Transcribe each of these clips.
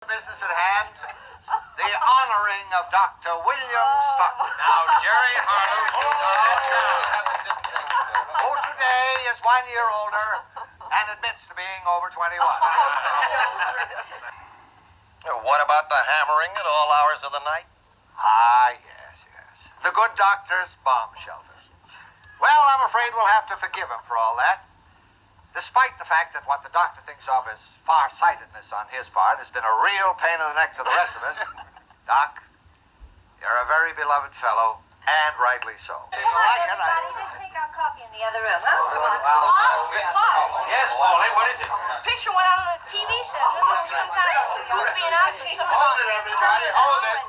Business at hand, the honoring of Dr. William Stockton. Now, Jerry Harlow, who today is 1 year older and admits to being over 21. What about the hammering at all hours of the night? Ah, yes. The good doctor's bomb shelter. Well, I'm afraid we'll have to forgive him for all that. Despite the fact that what the doctor thinks of as far-sightedness on his part has been a real pain in the neck to the rest of us. Doc, you're a very beloved fellow, and rightly so. Come on, everybody, let's take our coffee in the other room, huh? Yes, Paulie, what is it? Picture went out on the TV set. There was some kind of goofy announcement. Hold it, everybody, hold it.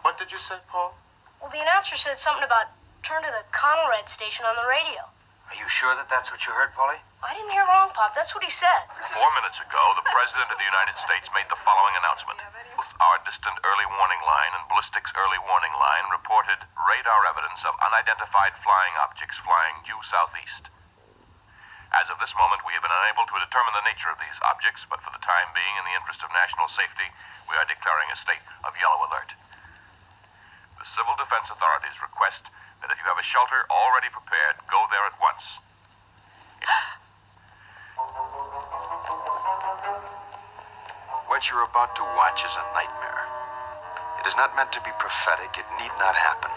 What did you say, Paul? Well, the announcer said something about turn to the Conrad station on the radio. Are you sure that that's what you heard, Paulie? I didn't hear wrong, Pop. That's what he said. 4 minutes ago, the President of the United States made the following announcement. Our distant early warning line and ballistics early warning line reported radar evidence of unidentified flying objects flying due southeast. As of this moment, we have been unable to determine the nature of these objects, but for the time being, in the interest of national safety, we are declaring a state of yellow alert. The Civil Defense Authorities request that if you have a shelter already prepared, go there at once. What you're about to watch is a nightmare. It is not meant to be prophetic. It need not happen.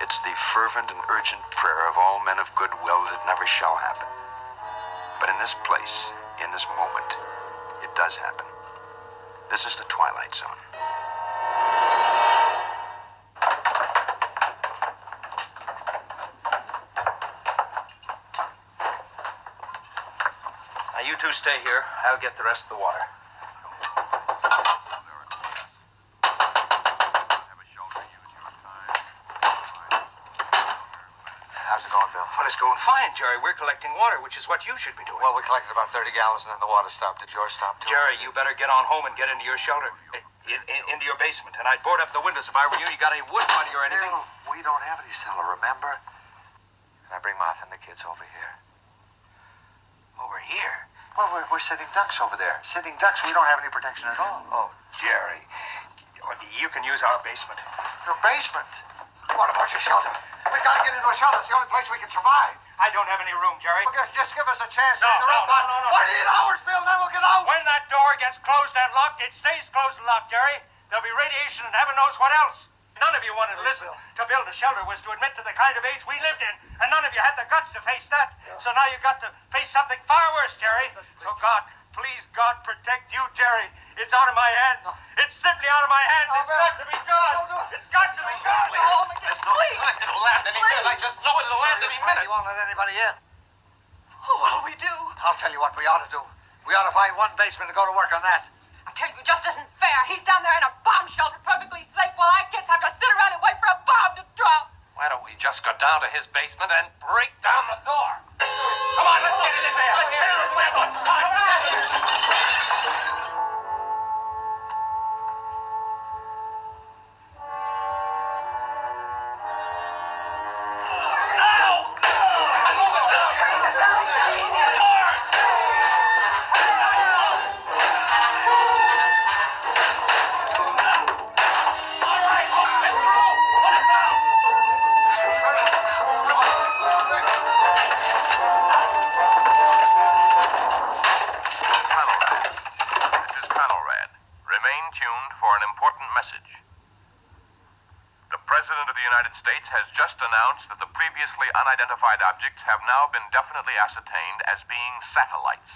It's the fervent and urgent prayer of all men of goodwill that it never shall happen. But in this place, in this moment, it does happen. This is the Twilight Zone. Now, you two stay here. I'll get the rest of the water. How's it going, Bill? Well, it's going fine, Jerry. We're collecting water, which is what you should be doing. Well, we collected about 30 gallons and then the water stopped. Did yours stop too? Jerry, you better get on home and get into your shelter. Into your basement. And I'd board up the windows if I were you. You got any wood buddy or anything? Bill, we don't have any cellar, remember? Can I bring Martha and the kids over here? Over here? Well, we're sitting ducks over there. Sitting ducks, we don't have any protection at all. Oh, Jerry. You can use our basement. Your basement? What about your shelter? We've got to get into a shelter. It's the only place we can survive. I don't have any room, Jerry. Well, just give us a chance. No, Leave the no, room no, on. no, no. 48 hours, Bill, then we'll get out. When that door gets closed and locked, it stays closed and locked, Jerry. There'll be radiation and heaven knows what else. None of you wanted to listen. To build a shelter was to admit to the kind of age we lived in, and none of you had the guts to face that. So now you've got to face something far worse, Jerry. So God, please, God, protect you, Jerry. It's out of my hands. It's simply out of my hands. It's got to be done. It's got to be done. There's no sign it'll land any minute. I just know it'll land any minute. He won't let anybody in. Oh, what'll we do? I'll tell you what we ought to do. We ought to find one basement and go to work on that. I tell you, it just isn't fair. He's down there in a bomb shelter, perfectly safe, while I kids have to sit around and wait for a bomb to drop. Why don't we just go down to his basement and break down the door? Come on, let's get it in there. Has just announced that the previously unidentified objects have now been definitely ascertained as being satellites.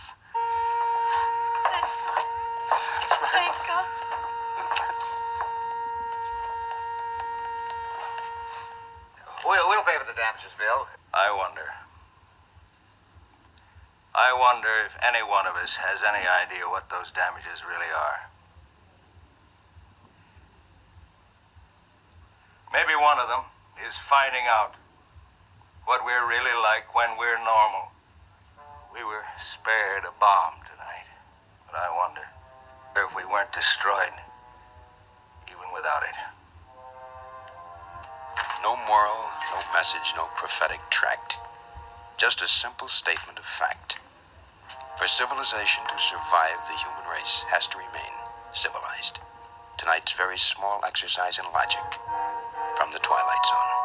Thank God. We'll pay for the damages, Bill. I wonder if any one of us has any idea what those damages really are. Maybe one of them is finding out what we're really like when we're normal. We were spared a bomb tonight, but I wonder if we weren't destroyed even without it. No moral, no message, no prophetic tract. Just a simple statement of fact. For civilization to survive, the human race has to remain civilized. Tonight's very small exercise in logic from the Twilight Zone.